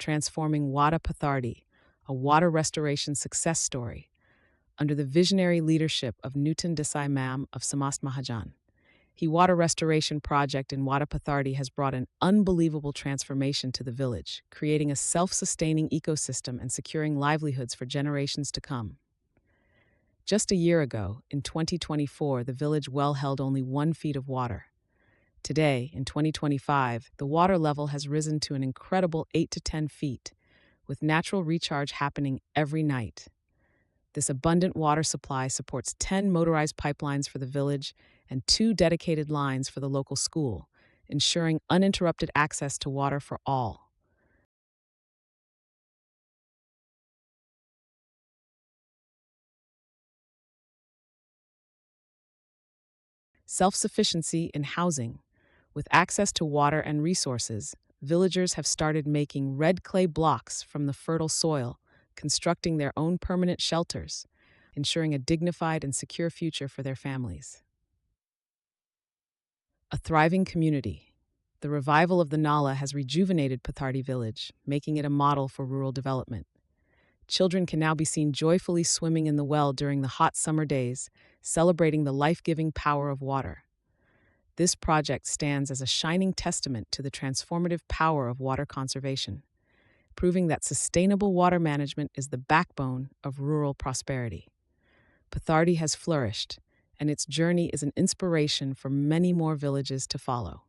transforming Wada Pathardi, a water restoration success story, under the visionary leadership of Nutan Desai Ma'am of Samast Mahajan. The water restoration project in Wada Pathardi has brought an unbelievable transformation to the village, creating a self-sustaining ecosystem and securing livelihoods for generations to come. Just a year ago, in 2024, the village well held only 1 feet of water. Today, in 2025, the water level has risen to an incredible 8 to 10 feet, with natural recharge happening every night. This abundant water supply supports 10 motorized pipelines for the village and 2 dedicated lines for the local school, ensuring uninterrupted access to water for all. Self-sufficiency in housing. With access to water and resources, villagers have started making red clay blocks from the fertile soil, constructing their own permanent shelters, ensuring a dignified and secure future for their families. A thriving community. The revival of the Nala has rejuvenated Pathardi village, making it a model for rural development. Children can now be seen joyfully swimming in the well during the hot summer days, celebrating the life-giving power of water. This project stands as a shining testament to the transformative power of water conservation, proving that sustainable water management is the backbone of rural prosperity. Pathardi has flourished, and its journey is an inspiration for many more villages to follow.